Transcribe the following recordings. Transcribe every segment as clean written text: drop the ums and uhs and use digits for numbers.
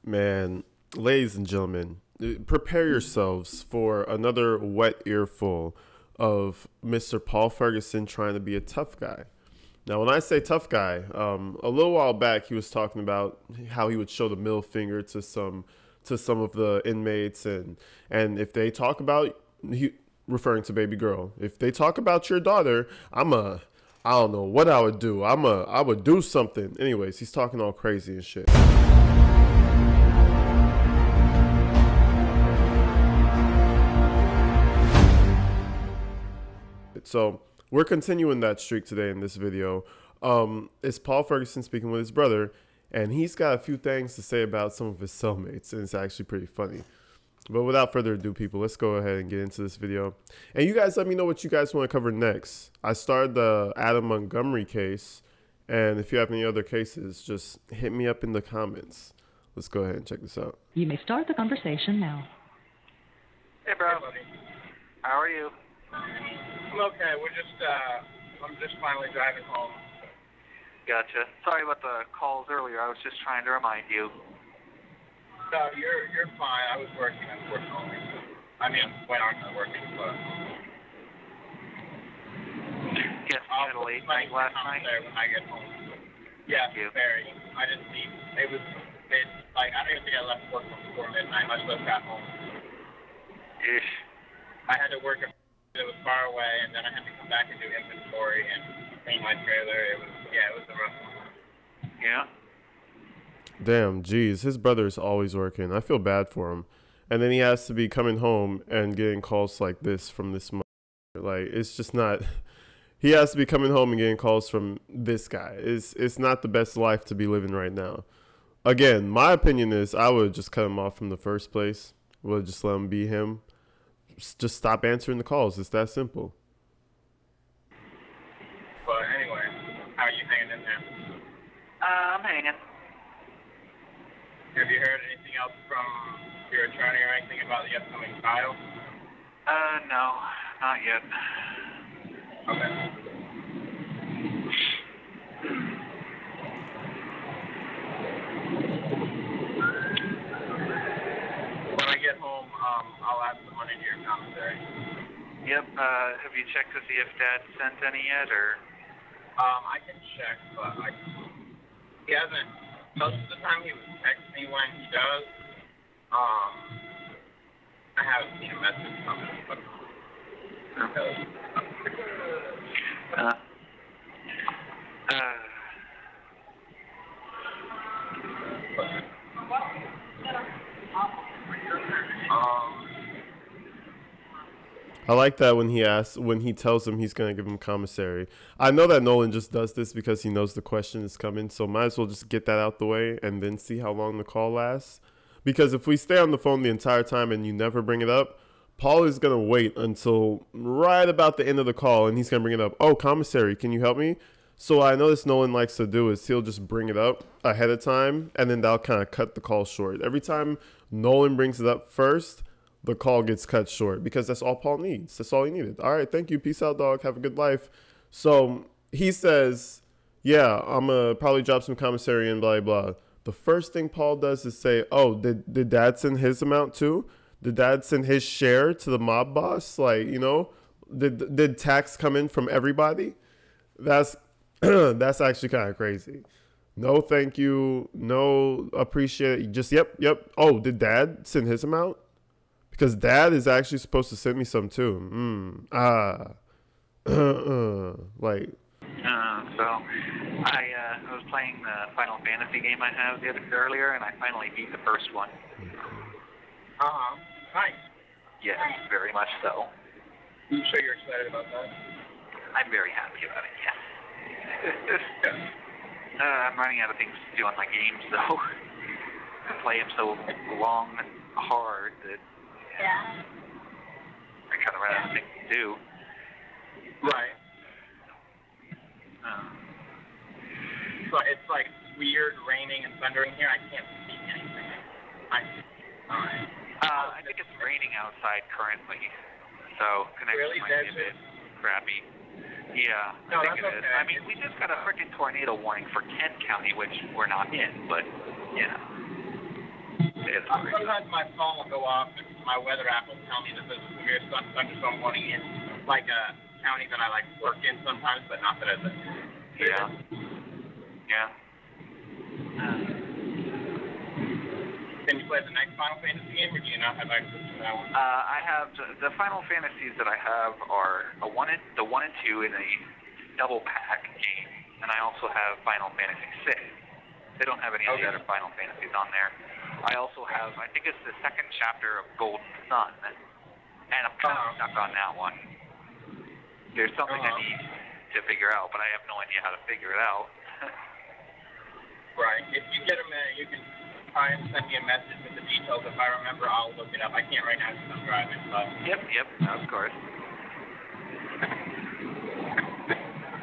Man, ladies and gentlemen, prepare yourselves for another wet earful of Mr. Paul Ferguson trying to be a tough guy. Now, when I say tough guy, a little while back he was talking about how he would show the middle finger to some of the inmates, and if they talk about referring to baby girl, if they talk about your daughter, I don't know what I would do. I would do something. Anyways, he's talking all crazy and shit. So we're continuing that streak today in this video. It's Paul Ferguson speaking with his brother, and he's got a few things to say about some of his cellmates, and it's actually pretty funny. But without further ado, people, let's go ahead and get into this video. And you guys let me know what you guys want to cover next. I started the Adam Montgomery case, and if you have any other cases, just hit me up in the comments. Let's go ahead and check this out. You may start the conversation now. Hey, bro. Hey, buddy. How are you? I'm okay. I'm just finally driving home. Gotcha. Sorry about the calls earlier. I was just trying to remind you. No, you're fine. I was working, unfortunately. I mean, when aren't I working, but... Yes, you had a late night last night? There when I get home. Yes, very. I didn't see... I don't even think I left work before midnight, much less got home. Ish. I had to work... It was far away, and then I had to come back and do inventory and clean my trailer. It was a rough one. Yeah? Damn, geez, his brother's always working. I feel bad for him. And then he has to be coming home and getting calls like this from this mother. Like, it's just not... He has to be coming home and getting calls from this guy. It's not the best life to be living right now. Again, my opinion is I would just cut him off from the first place. Would just let him be him. Just stop answering the calls. It's that simple. But anyway, how are you hanging in there? I'm hanging. Have you heard anything else from your attorney or anything about the upcoming trial? No, not yet. Okay. When I get home, I'll add some money to your commissary. Yep. Have you checked to see if Dad sent any yet, or? I can check, but he hasn't. Most of the time he would text me when he does. I haven't seen a message from him, but I like that when he tells him he's going to give him commissary. I know that Nolan just does this because he knows the question is coming, so might as well just get that out the way and then see how long the call lasts. Because if we stay on the phone the entire time and you never bring it up, Paul is going to wait until right about the end of the call and he's going to bring it up. Oh, commissary, can you help me? So I know this Nolan likes to do is he'll just bring it up ahead of time and then that'll kind of cut the call short. Every time Nolan brings it up first, the call gets cut short because that's all Paul needs. That's all he needed. All right, thank you. Peace out, dog. Have a good life. So he says, yeah, I'm going to probably drop some commissary and blah, blah. The first thing Paul does is say, oh, did Dad send his amount too? Did Dad send his share to the mob boss? Like, you know, did tax come in from everybody? That's that's actually kind of crazy. No, thank you. No, appreciate it. Just, yep. Oh, did Dad send his amount? Because Dad is actually supposed to send me some too. Like. So I was playing the Final Fantasy game I have earlier, and I finally beat the first one. Nice. Yes, very much so. I'm sure you're excited about that. I'm very happy about it, yes. I'm running out of things to do on my games, though. I play them so long and hard that I kind of run out of things to do. Right. So it's like weird raining and thundering here. I can't see anything. I think it's raining outside currently, so connection might be a bit crappy. Yeah, No, I think that's it is. okay. I mean, we just got a freaking tornado warning for Kent County, which we're not in, but, you know. It's crazy. Sometimes my phone will go off and my weather app will tell me that there's a severe thunderstorm warning in like a county that I like work in sometimes, but not that it's Yeah. Yeah. Can you play the next Final Fantasy game, or do you not have access to that one? I have the Final Fantasies that I have are the 1 and 2 in a double pack game, and I also have Final Fantasy 6. They don't have any of the other Final Fantasies on there. I also have, I think it's the second chapter of Golden Sun, and I'm kind of stuck on that one. There's something I need to figure out, but I have no idea how to figure it out. Right. If you get a minute, you can try and send me a message with the details. If I remember, I'll look it up. I can't right now because I'm driving, but... Yep, of course.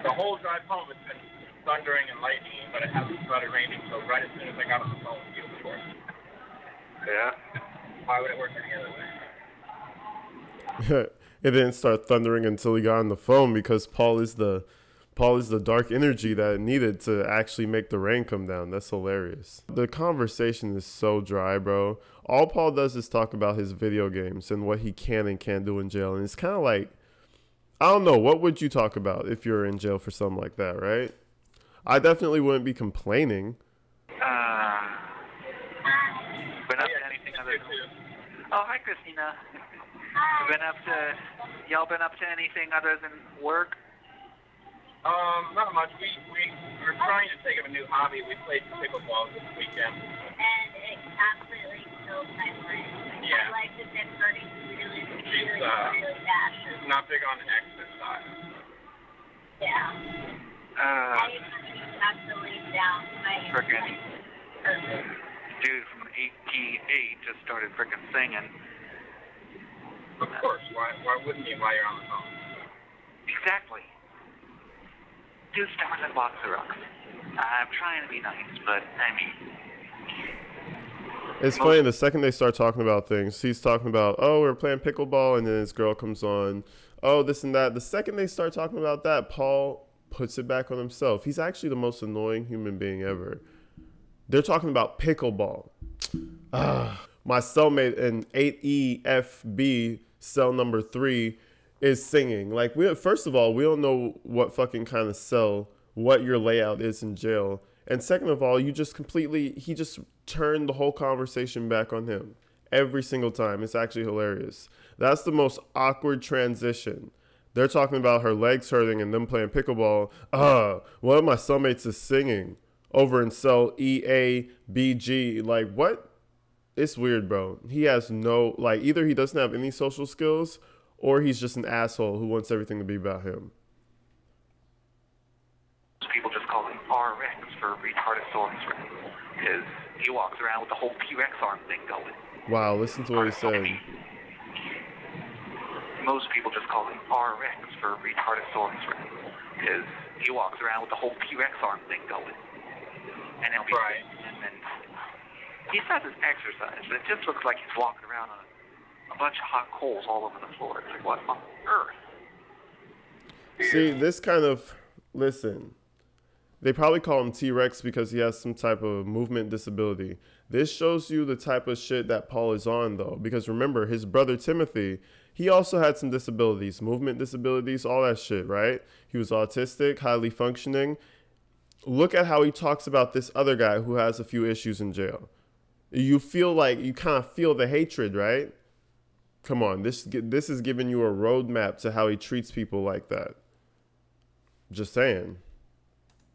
The whole drive home, it's been thundering and lightning, but it hasn't started raining, so right as soon as I got on the phone with you, of course. Yeah. Why would it work any other way? It didn't start thundering until he got on the phone because Paul is the dark energy that it needed to actually make the rain come down. That's hilarious. The conversation is so dry, bro. All Paul does is talk about his video games and what he can and can't do in jail. And it's kind of like, I don't know, what would you talk about if you're in jail for something like that, right? I definitely wouldn't be complaining. Been up to anything other than... Oh, hi, Christina. Y'all been up to anything other than work? Not much. We're trying to take up a new hobby. We played pickleball this weekend. And it absolutely killed my brain. Yeah. My life has been hurting really She's bad. not big on exercise. Yeah. I have to lay down. Frickin' dude from 88 just started frickin' singing. Of course. Why wouldn't you while you're on the phone? Exactly. Dude starts and walks the rocks. I'm trying to be nice, but I mean... It's funny, the second they start talking about things, he's talking about, oh, we're playing pickleball, and then his girl comes on, oh, this and that. The second they start talking about that, Paul puts it back on himself. He's actually the most annoying human being ever. They're talking about pickleball. My cellmate in 8EFB, cell number 3, is singing. Like, first of all, we don't know what fucking kind of cell, what your layout is in jail. And second of all, he just turned the whole conversation back on him every single time. It's actually hilarious. That's the most awkward transition. They're talking about her legs hurting and them playing pickleball. One of my cellmates is singing over in cell EABG. Like, what? It's weird, bro. He has no, like, either he doesn't have any social skills or he's just an asshole who wants everything to be about him. People just call him RX for retardosaurus Rex because he walks around with the whole T-Rex arm thing going. Wow, listen to what he said. Most people just call him RX for retardosaurus Rex because he walks around with the whole T-Rex arm thing going. And he'll be right. And then he does his exercise, but it just looks like he's walking around on a bunch of hot coals all over the floor. It's like, what on earth? See, this kind of, listen, they probably call him T-Rex because he has some type of movement disability. This shows you the type of shit that Paul is on, though, because remember, his brother Timothy, he also had some disabilities, movement disabilities, all that shit, right? He was autistic, highly functioning. Look at how he talks about this other guy who has a few issues in jail. You feel like, you kind of feel the hatred, right? Come on, this is giving you a roadmap to how he treats people like that. Just saying.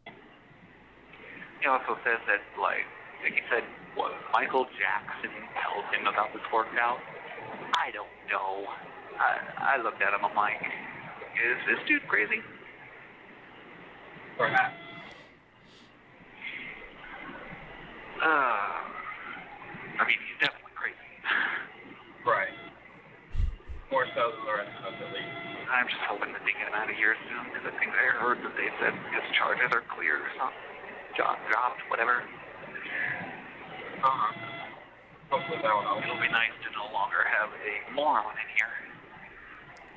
He also says that, like he said, what, Michael Jackson tells him about this workout? I don't know. I looked at him, I'm like, is this dude crazy? Perhaps. I mean, he's definitely crazy. Right. More so than the rest of us, at least. I'm just hoping that they get him out of here soon, because I think I heard that they said his charges are clear or something. Dropped, whatever. Hopefully that will help. It'll be nice to no longer have a moron in here.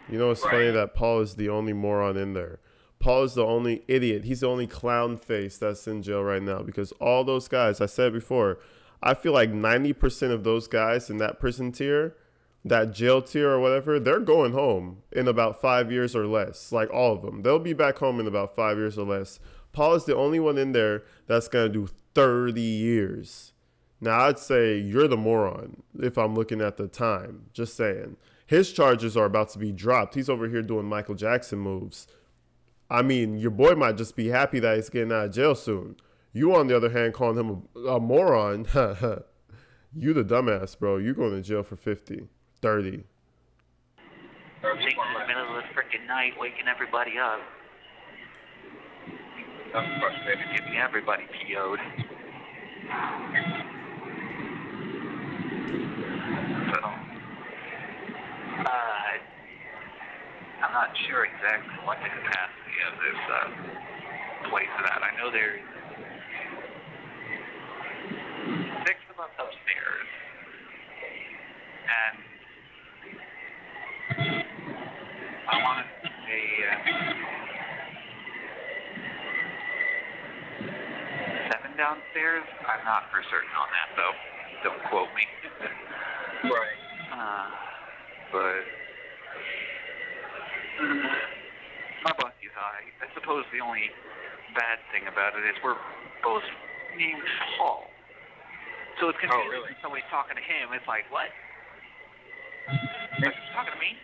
You know, it's funny that Paul is the only moron in there. Paul is the only idiot. He's the only clown face that's in jail right now because all those guys, I said before, I feel like 90% of those guys in that prison tier, that jail tier or whatever, they're going home in about 5 years or less. Like all of them. They'll be back home in about 5 years or less. Paul is the only one in there that's going to do 30 years. Now, I'd say you're the moron if I'm looking at the time. Just saying. His charges are about to be dropped. He's over here doing Michael Jackson moves. I mean, your boy might just be happy that he's getting out of jail soon. You, on the other hand, calling him a moron. You the dumbass, bro. You going to jail for 50, 30. Taking in the middle of the freaking night, waking everybody up. That's frustrating. Getting everybody PO'd. So, I'm not sure exactly what the capacity of this place is at. I know there's 6 of us upstairs, and I want to say 7 downstairs. I'm not for certain on that, though. Don't quote me. Right. But my bunkie is high. I suppose the only bad thing about it is we're both named Paul. So it's confusing. Oh, really? When somebody's talking to him. It's like, what? Like, he's talking to me?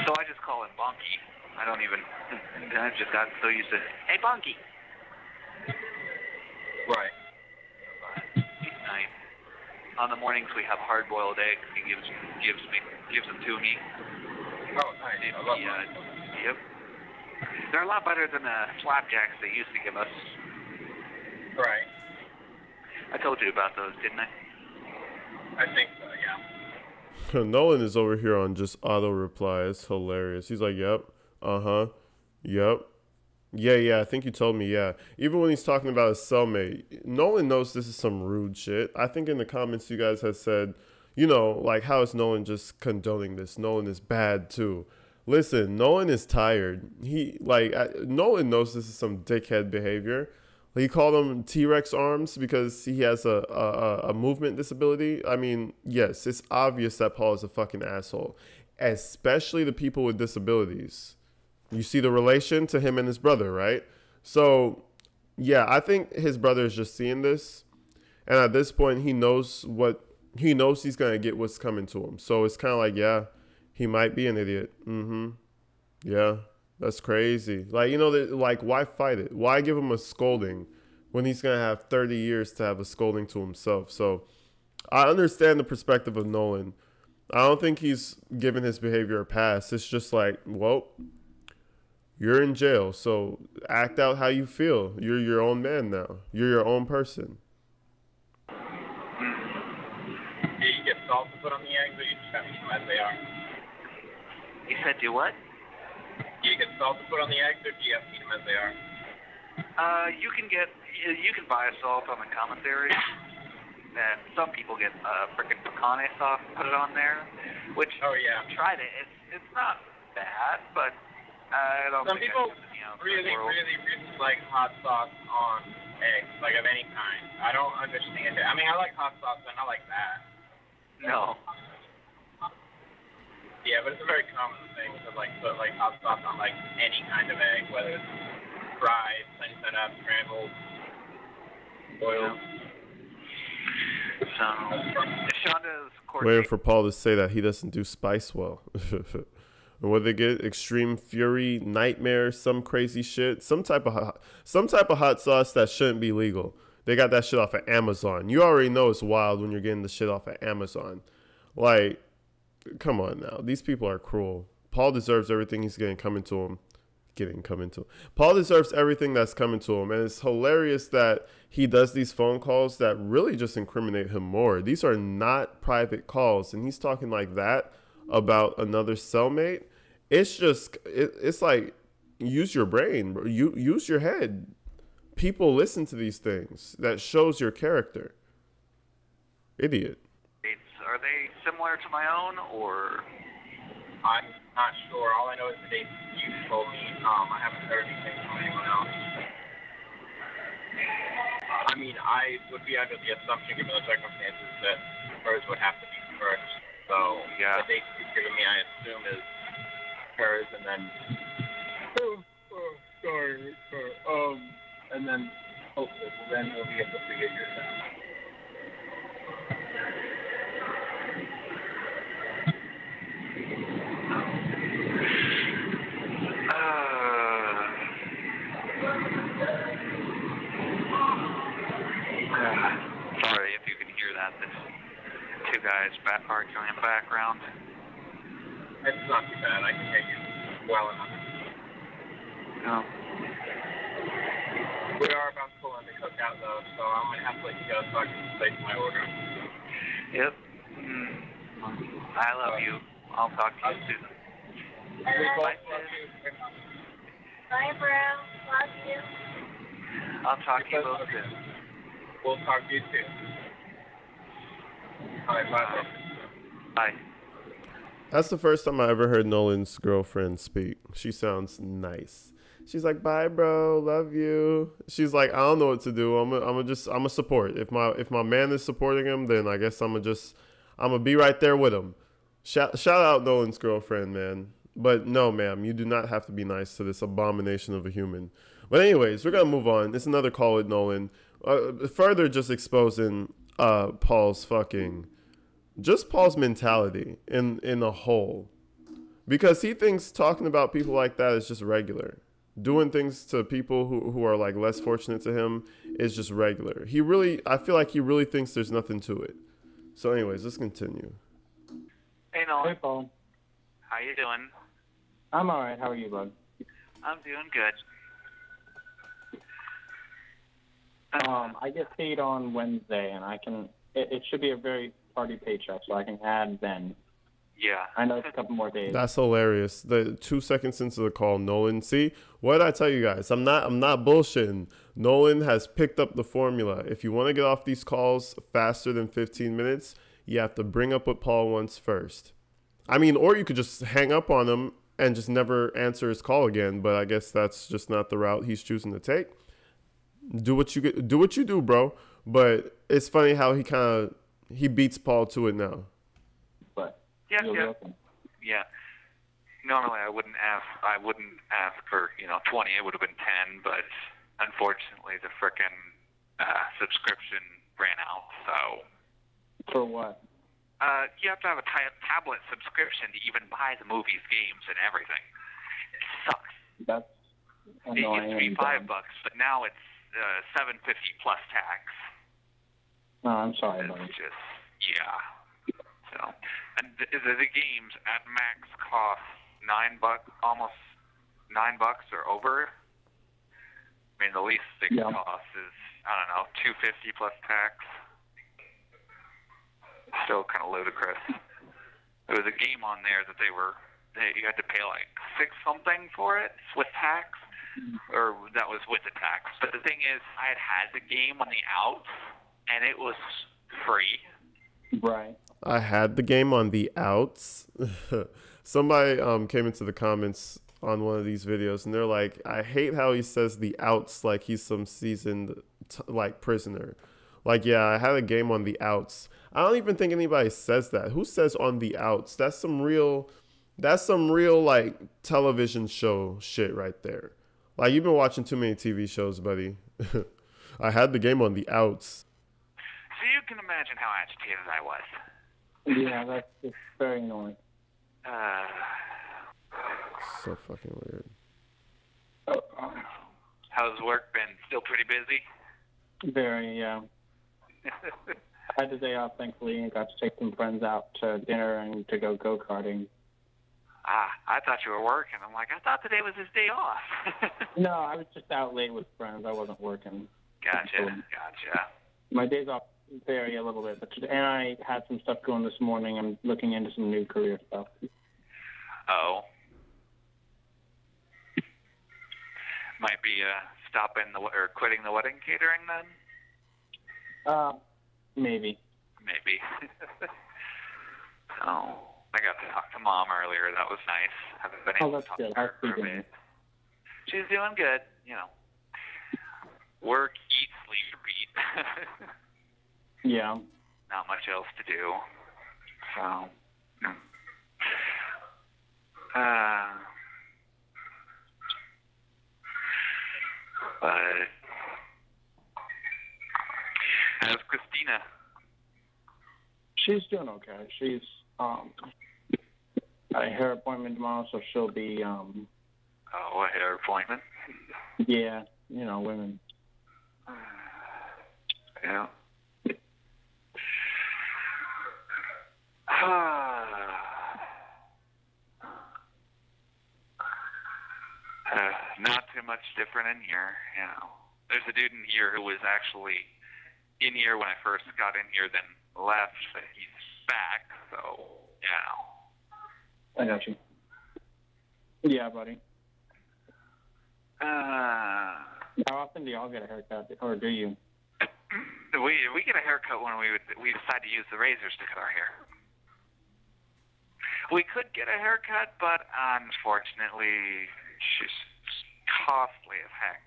So I just call him Bunky. I don't even. I just got so used to, hey, Bunky. Right. He's nice. On the mornings we have hard-boiled eggs. He gives them to me. Oh, nice. I love that. Yep. They're a lot better than the flapjacks they used to give us. Right. I told you about those, didn't I? I think so, yeah. Nolan is over here on just auto reply. It's hilarious. He's like, yep, uh-huh, yep. Yeah, I think you told me, yeah. Even when he's talking about his cellmate, Nolan knows this is some rude shit. I think in the comments you guys have said, you know, like, how is Nolan just condoning this? Nolan is bad, too. Listen, Nolan is tired. Nolan knows this is some dickhead behavior. He called them T-Rex arms because he has a movement disability. I mean, yes, it's obvious that Paul is a fucking asshole, especially the people with disabilities. You see the relation to him and his brother, right? So, yeah, I think his brother is just seeing this, and at this point, he knows he's gonna get what's coming to him. So it's kind of like, yeah, he might be an idiot. Yeah. That's crazy. Like, you know, like, why fight it? Why give him a scolding when he's going to have 30 years to have a scolding to himself? So I understand the perspective of Nolan. I don't think he's giving his behavior a pass. It's just like, well, you're in jail, so act out how you feel. You're your own man now. You're your own person. Do you get salt to put on the eggs, or you just have to eat them as they are? You said do what? Do you get salt to put on the eggs, or do you have to eat them as they are? You can buy salt on the commissary, and some people get frickin' pecane sauce and put it on there, which I've tried it. It's not bad, but I don't Some think people really like hot sauce on eggs, like of any kind. I don't understand it. I mean, I like hot sauce, but not like that. No. Yeah, but it's a very common thing to like put like hot sauce on like any kind of egg, whether it's fried, sunny side up, scrambled, boiled. So, Shonda's court Waiting for Paul to say that he doesn't do spice well. And what they get? Extreme Fury, Nightmare, some crazy shit, some type of hot sauce that shouldn't be legal. They got that shit off of Amazon. You already know it's wild when you're getting the shit off of Amazon. Like, come on now. These people are cruel. Paul deserves everything he's getting coming to him. Paul deserves everything that's coming to him. And it's hilarious that he does these phone calls that really just incriminate him more. These are not private calls. And he's talking like that about another cellmate. It's just, it's like, use your brain, bro. Use your head. People listen to these things. That shows your character. Idiot. Are they similar to my own, or? I'm not sure. All I know is the dates you told me. I haven't heard anything from anyone else. I mean, I would be under the assumption, given the circumstances, that hers would have to be first. So Yeah. the date she's given me, I assume, is hers, and then and then hopefully then we'll be able to figure yours out. Sorry if you can hear that. There's two guys arguing in the background. It's not too bad. I can hear you well enough. No. We are about to pull in the cookout, though, so I'm going to have to let you go so I can place my order. Yep. I love you. I'll talk to you soon. Bye, Bye, bro. Love you. I'll talk to you both soon. We'll talk to you soon. All right, bye. Bye. That's the first time I ever heard Nolan's girlfriend speak. She sounds nice. She's like, "Bye, bro. Love you." She's like, "I don't know what to do. I'm a support. If my man is supporting him, then I guess I'm gonna be right there with him." Shout out Nolan's girlfriend, man. But no, ma'am, you do not have to be nice to this abomination of a human. But anyways, we're gonna move on. It's another call with Nolan. Further, just exposing Paul's mentality in a whole, because he thinks talking about people like that is just regular. Doing things to people who are like less fortunate to him is just regular. I feel like he really thinks there's nothing to it. So anyways, let's continue. Hey, Nolan. Hey, Paul. How you doing? I'm all right. How are you, bud? I'm doing good. I get paid on Wednesday, and it should be a very party paycheck, so I can add then. Yeah. I know it's a couple more days. That's hilarious. The 2 seconds into the call, Nolan. See, what did I tell you guys? I'm not bullshitting. Nolan has picked up the formula. If you want to get off these calls faster than 15 minutes, you have to bring up what Paul wants first. I mean, or you could just hang up on him and just never answer his call again. But I guess that's just not the route he's choosing to take. Do what you do, bro. But it's funny how he beats Paul to it now. But Yeah. welcome. Yeah. Normally I wouldn't ask for 20. It would have been 10, but unfortunately the frickin' subscription ran out. So. For what? You have to have a tablet subscription to even buy the movies, games, and everything. It sucks. That's annoying. It used to be $5, but now it's $7.50 plus tax. No, I'm sorry, It's buddy. just So, and the games at max cost $9, almost $9 or over. I mean, the least they Yeah. cost is $2.50 plus tax. Still kind of ludicrous. There was a game on there that you had to pay like $6 something for it with tax, or that was with the tax. But the thing is, I had the game on the outs, and it was free. Right. I had the game on the outs. Somebody came into the comments on one of these videos, and they're like, "I hate how he says the outs like he's some seasoned prisoner." Like, yeah, I had a game on the outs. I don't even think anybody says that. Who says on the outs? That's some real like television show shit right there. Like, you've been watching too many TV shows, buddy. I had the game on the outs. So you can imagine how agitated I was. Yeah, that's very annoying. So fucking weird. How's work been? Still pretty busy? Very, yeah. I had the day off, thankfully, and got to take some friends out to dinner and to go-karting. I thought you were working. I'm like, I thought today was his day off. No, I was just out late with friends. I wasn't working. Gotcha. My days off vary a little bit, and I had some stuff going this morning. I'm looking into some new career stuff. Oh. Might be quitting the wedding catering then? Maybe. Oh, I got to talk to Mom earlier. That was nice. Haven't been able to talk to her for a bit. She's doing good. Work eats Yeah. Not much else to do. So, but how's Christina? She's doing okay. She's got a hair appointment tomorrow, so she'll be Oh, a hair appointment? yeah, women. Yeah. Not too much different in here, There's a dude in here who was actually in here when I first got in here, then left, but he's back, so, I got you. Yeah, buddy. How often do y'all get a haircut, or do you? We get a haircut when we decide to use the razors to cut our hair. We could get a haircut, but unfortunately, she's costly as heck.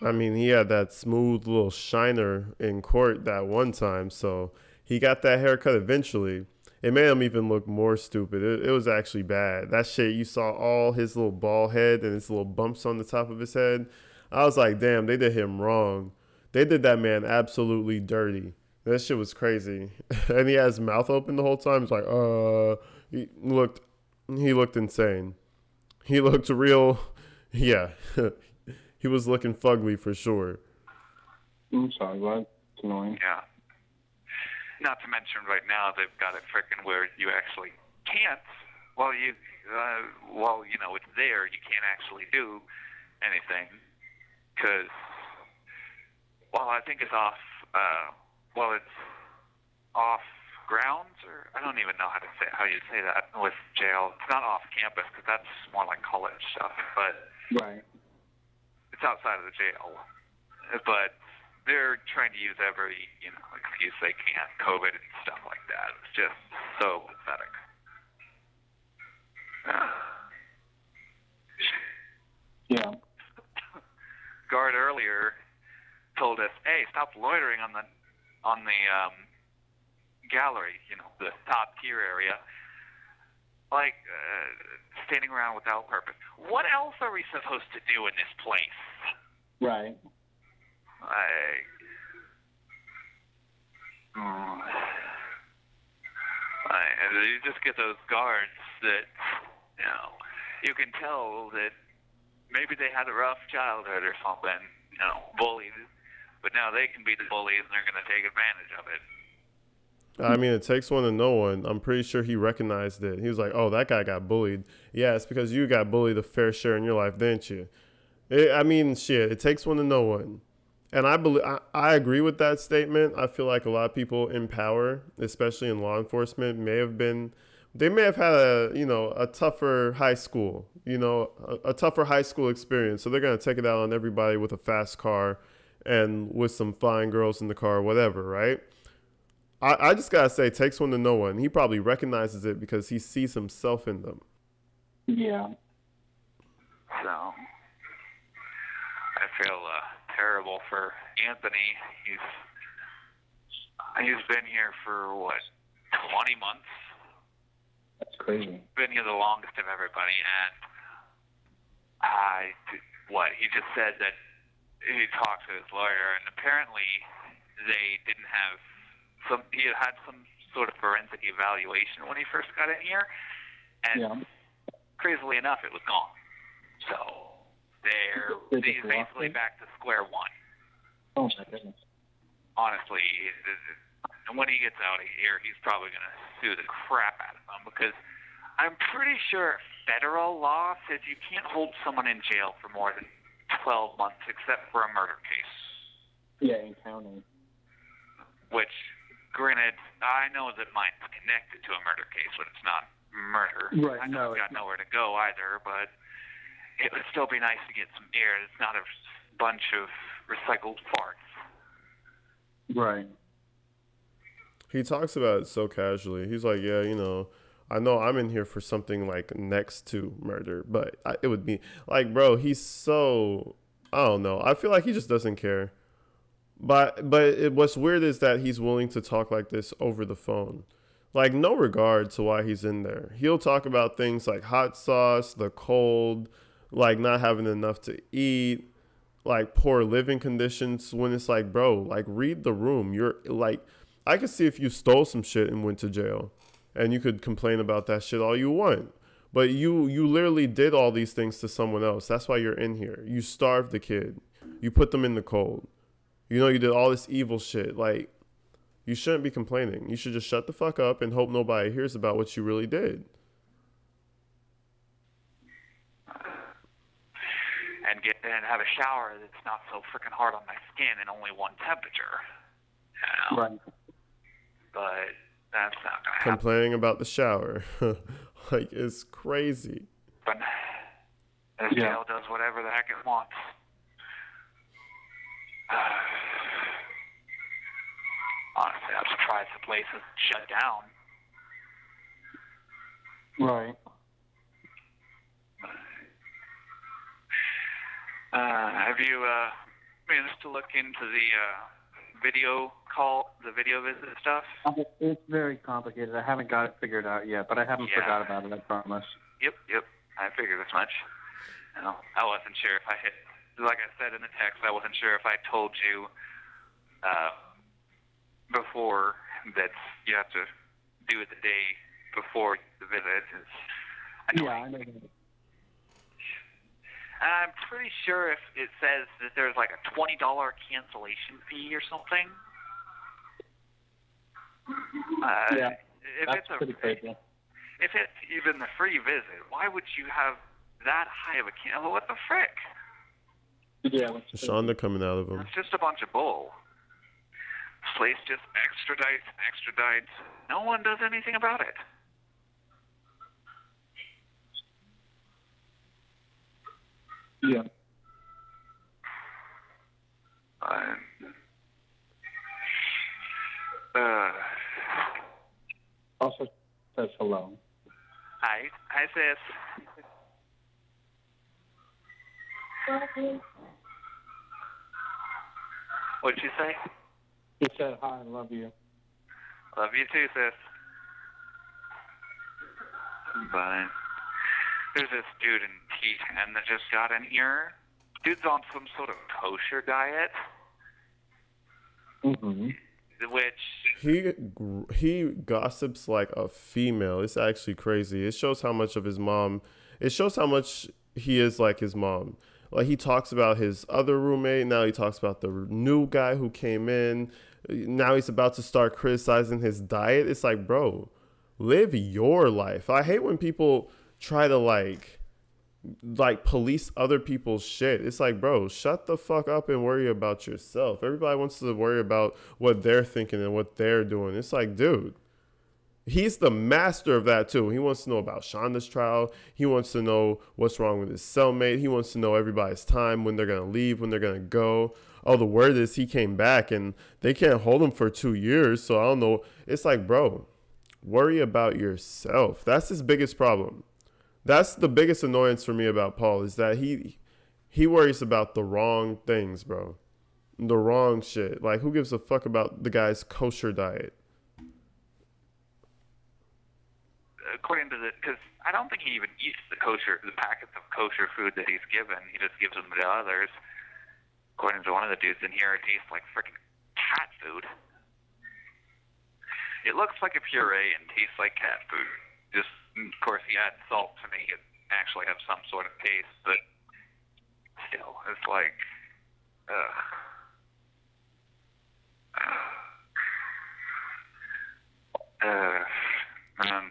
I mean, he had that smooth little shiner in court that one time, so he got that haircut eventually. It made him even look more stupid. It was actually bad. That shit, you saw all his little bald head and his little bumps on the top of his head. I was like, damn, they did him wrong. They did that man absolutely dirty. That shit was crazy. And he had his mouth open the whole time. It's like, he looked insane. He looked real, yeah. He was looking fugly for sure. I'm sorry, what? It's annoying. Yeah. Not to mention right now they've got it frickin' where you actually can't, it's there, you can't actually do anything. Because, I think it's off, it's off grounds, or I don't even know how you say that with jail. It's not off campus, because that's more like college stuff, but right. It's outside of the jail. But they're trying to use every, excuse they can, COVID and stuff like that. It's just so pathetic. Yeah. Guard earlier told us, "Hey, stop loitering on the gallery, the top tier area, standing around without purpose. What else are we supposed to do in this place?" Right. And you just get those guards that, you can tell that maybe they had a rough childhood or something, bullied, but now they can be the bullies and they're going to take advantage of it. I mean, it takes one to know one. I'm pretty sure he recognized it. He was like, oh, that guy got bullied. Yeah, it's because you got bullied a fair share in your life, didn't you? It takes one to know one. And I agree with that statement. I feel like a lot of people in power, especially in law enforcement, may have had a tougher high school, a tougher high school experience. So they're going to take it out on everybody with a fast car and with some fine girls in the car, whatever, right? I just got to say, it takes one to know one. He probably recognizes it because he sees himself in them. Yeah. So, I feel terrible for Anthony. He's been here for, 20 months? That's crazy. Been here the longest of everybody, and he just said that he talked to his lawyer, and apparently they didn't have he had some sort of forensic evaluation when he first got in here, and crazily enough, it was gone. So he's basically back to square one. Oh my goodness. Honestly, and when he gets out of here, he's probably going to sue the crap out of them, because I'm pretty sure federal law says you can't hold someone in jail for more than 12 months except for a murder case. Yeah, in county. Which, granted, I know that mine's connected to a murder case, but it's not murder. Right. I know I've got nowhere to go either, but it would still be nice to get some air. It's not a bunch of recycled farts. Right. He talks about it so casually. He's like, yeah, I know I'm in here for something like next to murder, but it would be like, bro, he's so, I don't know. I feel like he just doesn't care. But what's weird is that he's willing to talk like this over the phone. Like, no regard to why he's in there. He'll talk about things like hot sauce, the cold, like not having enough to eat, like poor living conditions, when it's like, bro, like read the room. You're like, I could see if you stole some shit and went to jail, and you could complain about that shit all you want. But you literally did all these things to someone else. That's why you're in here. You starved the kid. You put them in the cold. You know, you did all this evil shit. Like, you shouldn't be complaining. You should just shut the fuck up and hope nobody hears about what you really did. And have a shower that's not so freaking hard on my skin and only one temperature. You know? Right. But that's not gonna happen. Complaining about the shower. Like, it's crazy. But this jail does whatever the heck it wants. Honestly, I'm surprised the place is shut down. Right. Have you managed to look into the video visit stuff? It's very complicated. I haven't got it figured out yet, but I haven't forgot about it, I promise. Yep. I figured as much. You know, I wasn't sure if like I said in the text, I wasn't sure if I told you before that you have to do it the day before the visit. I know that. I'm pretty sure if it says that there's like a $20 cancellation fee or something. That's pretty crazy. If it's even the free visit, why would you have that high of a cancel? What the frick? Yeah. Shonda coming out of him. It's just a bunch of bull. This place just extradites. No one does anything about it. Yeah. Also says hello. Hi, sis. What'd you say? He said hi, I love you. Love you too, sis. But there's this dude in T10 that just got in here. Dude's on some sort of kosher diet. Mm-hmm. Which he gossips like a female. It's actually crazy. It shows how much of his mom. It shows how much he is like his mom. Like, he talks about his other roommate. Now he talks about the new guy who came in. Now he's about to start criticizing his diet. It's like, bro, live your life. I hate when people try to like police other people's shit. It's like, bro, shut the fuck up and worry about yourself. Everybody wants to worry about what they're thinking and what they're doing. It's like, dude, he's the master of that too. He wants to know about Shonda's trial. He wants to know what's wrong with his cellmate. He wants to know everybody's time, when they're going to leave, when they're going to go. Oh, the word is he came back and they can't hold him for 2 years. So I don't know. It's like, bro, worry about yourself. That's his biggest problem. That's the biggest annoyance for me about Paul, is that he worries about the wrong things, bro. The wrong shit. Like, who gives a fuck about the guy's kosher diet? according to the, because I don't think he even eats the packets of kosher food that he's given. He just gives them to others. According to one of the dudes in here, it tastes like freaking cat food. It looks like a puree and tastes like cat food. Just, of course, he adds salt to make it actually have some sort of taste, but still, it's like, man.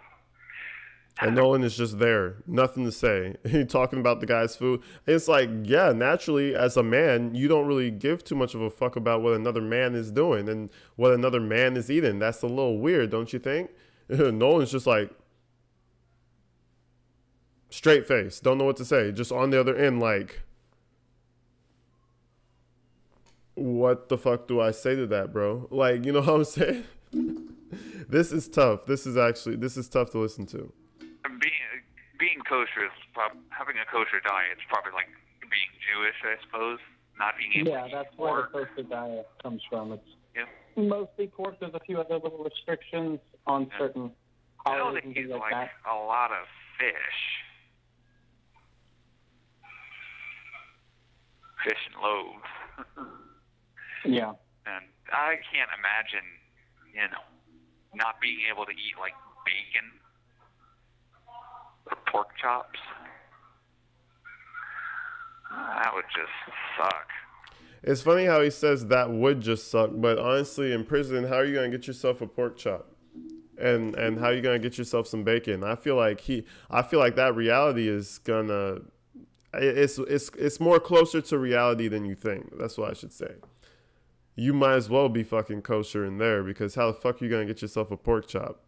And Nolan is just there, nothing to say. He talking about the guy's food. It's like, yeah, naturally, as a man, you don't really give too much of a fuck about what another man is doing and what another man is eating. That's a little weird, don't you think? Nolan's just like, straight face, don't know what to say. Just on the other end, like, what the fuck do I say to that, bro? Like, you know what I'm saying? This is tough. This is tough to listen to. Being kosher is having a kosher diet is probably like being Jewish, I suppose. not being able to eat that's where pork. the toasted diet comes from. It's Yep. mostly pork. There's a few other little restrictions on certain I know holidays they and use things like like that. a lot of fish and loaves. Yeah. And I can't imagine, not being able to eat like bacon or pork chops. That would just suck. It's funny how he says that would just suck, but honestly, in prison, how are you gonna get yourself a pork chop? And how are you gonna get yourself some bacon? I feel like that reality is gonna it's more closer to reality than you think. That's what I should say. You might as well be fucking kosher in there, because how the fuck are you gonna get yourself a pork chop?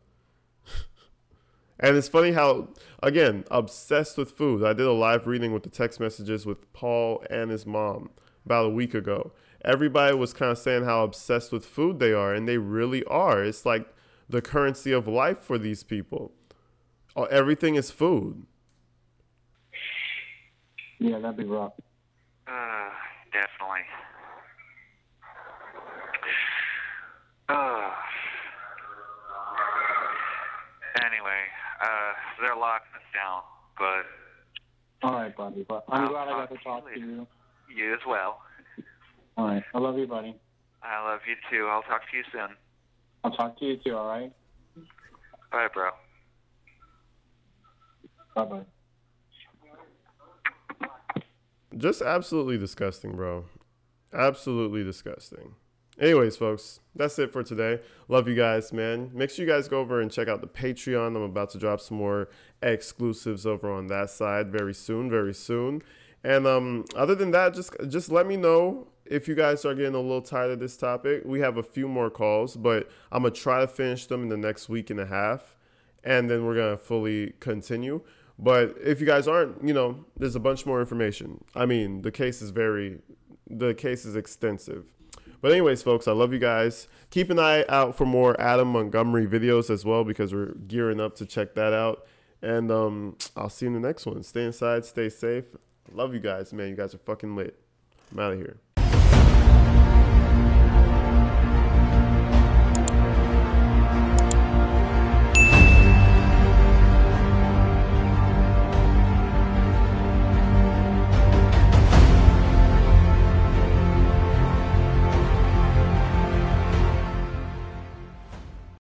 And it's funny how, again, obsessed with food. I did a live reading with the text messages with Paul and his mom about a week ago. Everybody was kind of saying how obsessed with food they are, and they really are. It's like the currency of life for these people. Everything is food. Yeah, that'd be rough. Definitely. Anyway, they're locking us down, but... All right, buddy. But I'm glad I got to talk to you. You as well. All right. I love you, buddy. I love you too. I'll talk to you soon. I'll talk to you too, all right? Bye, bro. Bye-bye. Just absolutely disgusting, bro. Absolutely disgusting. Anyways, folks, that's it for today. Love you guys, man. Make sure you guys go over and check out the Patreon. I'm about to drop some more exclusives over on that side very soon, very soon. And other than that, just let me know if you guys are getting a little tired of this topic. We have a few more calls, but I'm going to try to finish them in the next week and a half, and then we're going to fully continue. But if you guys aren't, there's a bunch more information. I mean, the case is extensive. But anyways, folks, I love you guys. Keep an eye out for more Adam Montgomery videos as well, because we're gearing up to check that out. And I'll see you in the next one. Stay inside, stay safe. Love you guys, man. You guys are fucking lit. I'm out of here.